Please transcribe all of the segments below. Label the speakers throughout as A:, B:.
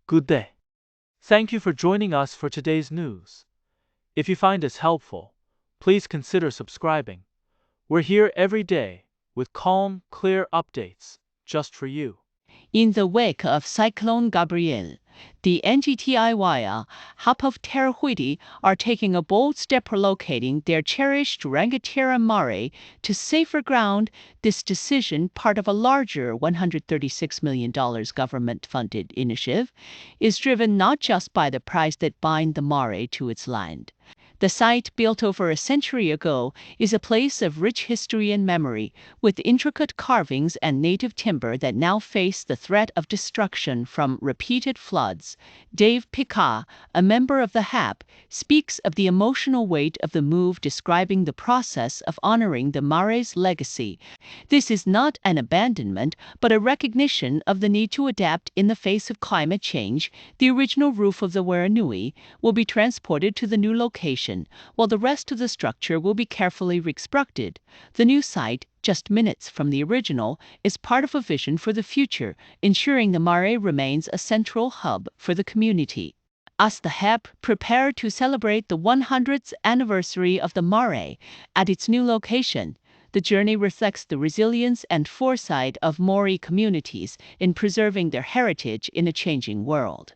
A: Good day. Thank you for joining us for today's news. If you find us helpful, please consider subscribing. We're here every day with calm, clear updates just for you.
B: In the wake of Cyclone Gabrielle, the NGTIYA hub of Terra Haiti are taking a bold step relocating their cherished Rangatira Mare to safer ground. This decision, part of a larger $136 million government-funded initiative, is driven not just by the price that binds the Mare to its land. The site, built over a century ago, is a place of rich history and memory, with intricate carvings and native timber that now face the threat of destruction from repeated floods. Dave Picard, a member of the HAP, speaks of the emotional weight of the move, describing the process of honoring the Mare's legacy. This is not an abandonment, but a recognition of the need to adapt in the face of climate change. The original roof of the Waranui will be transported to the new location, while the rest of the structure will be carefully reconstructed. The new site, just minutes from the original, is part of a vision for the future, ensuring the Mare remains a central hub for the community. As the HEP prepare to celebrate the 100th anniversary of the Mare at its new location, the journey reflects the resilience and foresight of Maori communities in preserving their heritage in a changing world.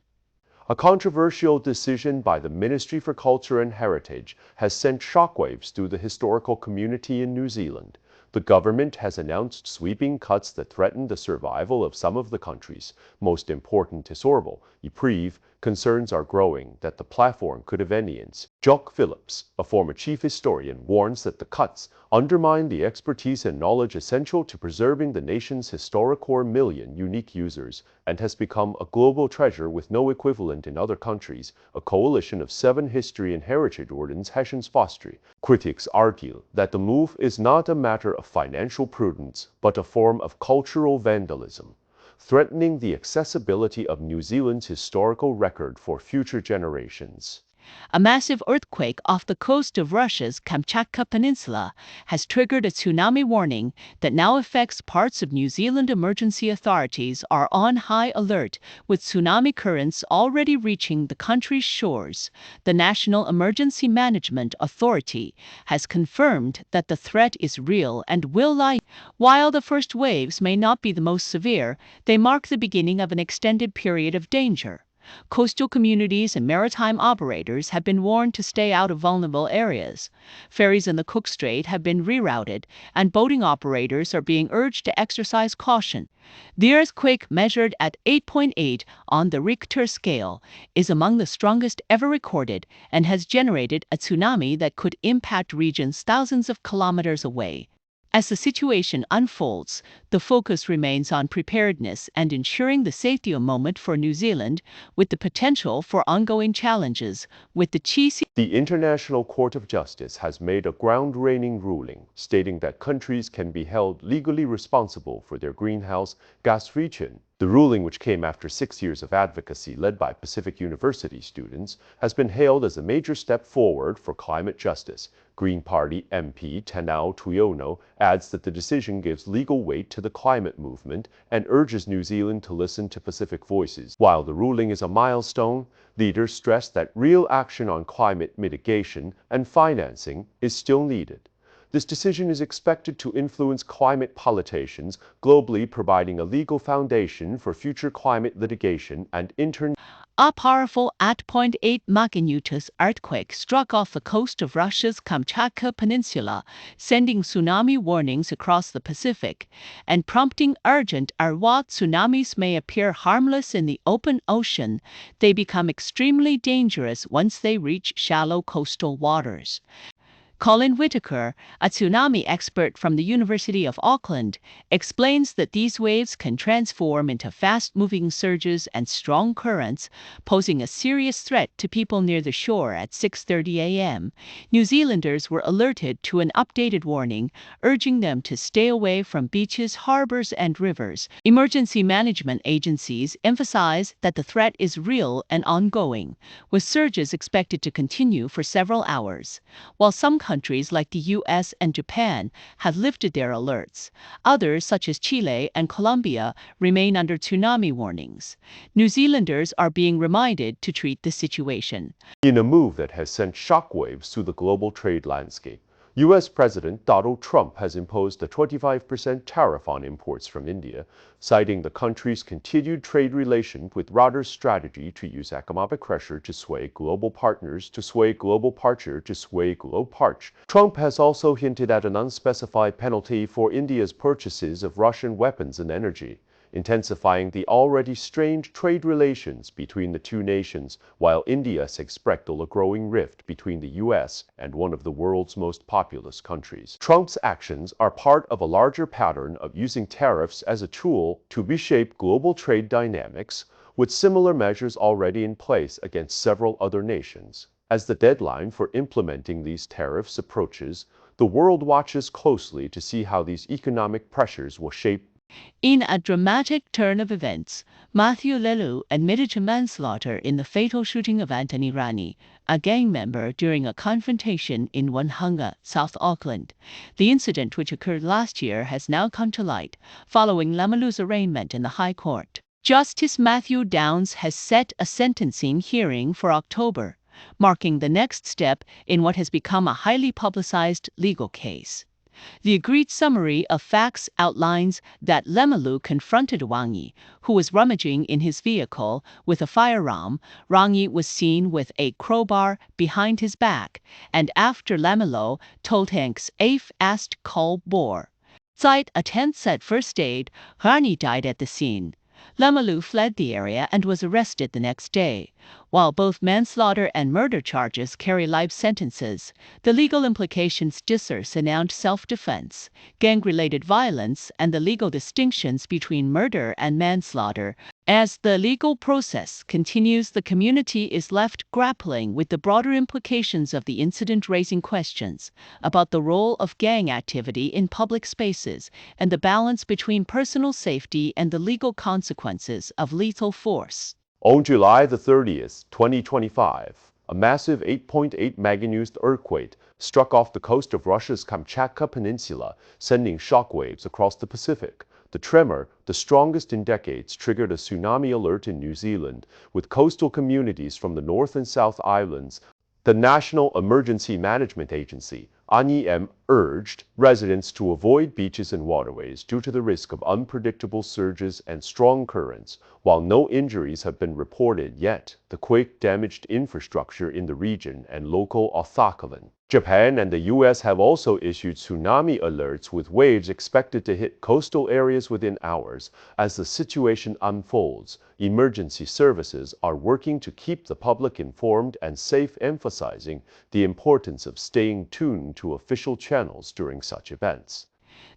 C: A controversial decision by the Ministry for Culture and Heritage has sent shockwaves through the historical community in New Zealand. The government has announced sweeping cuts that threaten the survival of some of the country's most important historical reprieve. Concerns are growing that the platform could have ends. Jock Phillips, a former chief historian, warns that the cuts undermine the expertise and knowledge essential to preserving the nation's historic core million unique users and has become a global treasure with no equivalent in other countries. A coalition of 7 history and heritage organizations foster. Critics argue that the move is not a matter of financial prudence, but a form of cultural vandalism, threatening the accessibility of New Zealand's historical record for future generations.
B: A massive earthquake off the coast of Russia's Kamchatka Peninsula has triggered a tsunami warning that now affects parts of New Zealand. Emergency authorities are on high alert, with tsunami currents already reaching the country's shores. The National Emergency Management Authority has confirmed that the threat is real and will lie. While the first waves may not be the most severe, they mark the beginning of an extended period of danger. Coastal communities and maritime operators have been warned to stay out of vulnerable areas. Ferries in the Cook Strait have been rerouted, and boating operators are being urged to exercise caution. The earthquake, measured at 8.8 on the Richter scale, is among the strongest ever recorded and has generated a tsunami that could impact regions thousands of kilometers away. As the situation unfolds, the focus remains on preparedness and ensuring the safety of moment for New Zealand, with the potential for ongoing challenges. With
C: The International Court of Justice has made a ground-reigning ruling, stating that countries can be held legally responsible for their greenhouse gas emissions. The ruling, which came after 6 years of advocacy led by Pacific University students, has been hailed as a major step forward for climate justice. Green Party MP Tanao Tuiono adds that the decision gives legal weight to the climate movement and urges New Zealand to listen to Pacific voices. While the ruling is a milestone, leaders stress that real action on climate mitigation and financing is still needed. This decision is expected to influence climate politicians globally, providing a legal foundation for future climate litigation and
B: A powerful 8.8 magnitude earthquake struck off the coast of Russia's Kamchatka Peninsula, sending tsunami warnings across the Pacific and prompting urgent air. While tsunamis may appear harmless in the open ocean, they become extremely dangerous once they reach shallow coastal waters. Colin Whitaker, a tsunami expert from the University of Auckland, explains that these waves can transform into fast-moving surges and strong currents, posing a serious threat to people near the shore. At 6:30 a.m., New Zealanders were alerted to an updated warning, urging them to stay away from beaches, harbors, and rivers. Emergency management agencies emphasize that the threat is real and ongoing, with surges expected to continue for several hours. While some countries like the US and Japan have lifted their alerts. Others, such as Chile and Colombia, remain under tsunami warnings. New Zealanders are being reminded to treat the situation
C: in a move that has sent shockwaves through the global trade landscape. U.S. President Donald Trump has imposed a 25% tariff on imports from India, citing the country's continued trade relation with rather strategy to use economic pressure to sway global partners to sway global partner to sway global parch. Trump has also hinted at an unspecified penalty for India's purchases of Russian weapons and energy, intensifying the already strained trade relations between the two nations, while India has expressed a growing rift between the U.S. and one of the world's most populous countries. Trump's actions are part of a larger pattern of using tariffs as a tool to reshape global trade dynamics, with similar measures already in place against several other nations. As the deadline for implementing these tariffs approaches, the world watches closely to see how these economic pressures will shape.
B: In a dramatic turn of events, Matthew Lelu admitted to manslaughter in the fatal shooting of Anthony Rani, a gang member, during a confrontation in Wonhunga, South Auckland. The incident, which occurred last year, has now come to light following Lamalu's arraignment in the High Court. Justice Matthew Downs has set a sentencing hearing for October, marking the next step in what has become a highly publicized legal case. The agreed summary of facts outlines that Lemalu confronted Wangi, who was rummaging in his vehicle with a firearm. Rangi was seen with a crowbar behind his back, and after Lamelo told Hanks Afe asked call bore. Cite attempts at first aid, Rani died at the scene. Lemalu fled the area and was arrested the next day. While both manslaughter and murder charges carry life sentences, the legal implications differ surround self-defense, gang-related violence, and the legal distinctions between murder and manslaughter. As the legal process continues, the community is left grappling with the broader implications of the incident, raising questions about the role of gang activity in public spaces and the balance between personal safety and the legal consequences of lethal force.
C: On July the 30th, 2025, a massive 8.8 magnitude earthquake struck off the coast of Russia's Kamchatka Peninsula, sending shockwaves across the Pacific. The tremor, the strongest in decades, triggered a tsunami alert in New Zealand, with coastal communities from the North and South Islands. The National Emergency Management Agency, NEM, urged residents to avoid beaches and waterways due to the risk of unpredictable surges and strong currents. While no injuries have been reported yet, the quake damaged infrastructure in the region and local authorities. Japan and the U.S. have also issued tsunami alerts, with waves expected to hit coastal areas within hours. As the situation unfolds, emergency services are working to keep the public informed and safe, emphasizing the importance of staying tuned to official channels during such events.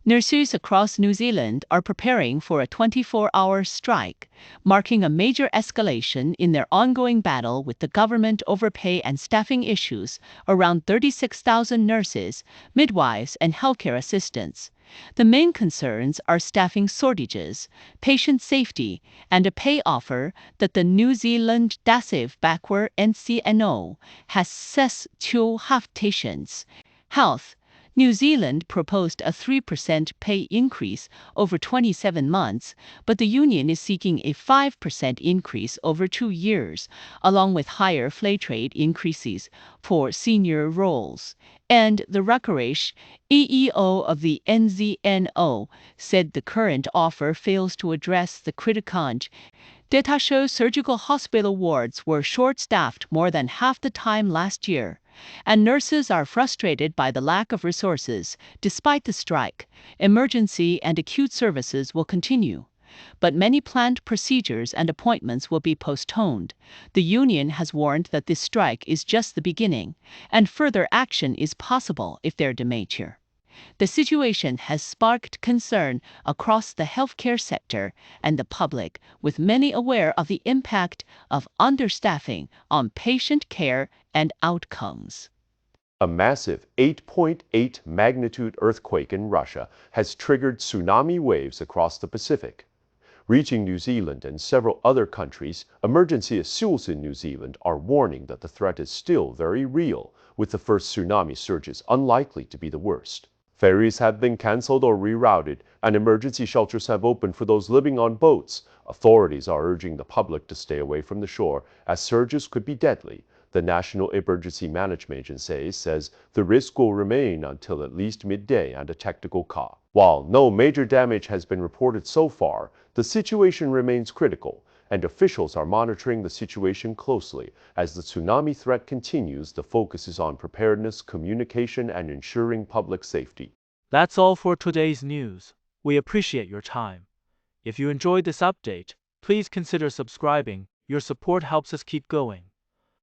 B: Nurses across New Zealand are preparing for a 24-hour strike, marking a major escalation in their ongoing battle with the government over pay and staffing issues. Around 36,000 nurses, midwives, and healthcare assistants. The main concerns are staffing shortages, patient safety, and a pay offer that the New Zealand Disabled Backward NCNO has set to patients. Health. New Zealand proposed a 3% pay increase over 27 months, but the union is seeking a 5% increase over 2 years, along with higher flat rate increases for senior roles. And the Rakarish, EEO of the NZNO, said the current offer fails to address the critical data shows surgical hospital wards were short-staffed more than half the time last year, and nurses are frustrated by the lack of resources. Despite the strike, emergency and acute services will continue, but many planned procedures and appointments will be postponed. The union has warned that this strike is just the beginning, and further action is possible if they're dementia. The situation has sparked concern across the healthcare sector and the public, with many aware of the impact of understaffing on patient care and outcomes.
C: A massive 8.8 magnitude earthquake in Russia has triggered tsunami waves across the Pacific. Reaching New Zealand and several other countries, emergency officials in New Zealand are warning that the threat is still very real, with the first tsunami surges unlikely to be the worst. Ferries have been canceled or rerouted, and emergency shelters have opened for those living on boats. Authorities are urging the public to stay away from the shore, as surges could be deadly. The National Emergency Management Agency says the risk will remain until at least midday and a technical call. While no major damage has been reported so far, the situation remains critical, and officials are monitoring the situation closely. As the tsunami threat continues, the focus is on preparedness, communication, and ensuring public safety.
A: That's all for today's news. We appreciate your time. If you enjoyed this update, please consider subscribing. Your support helps us keep going.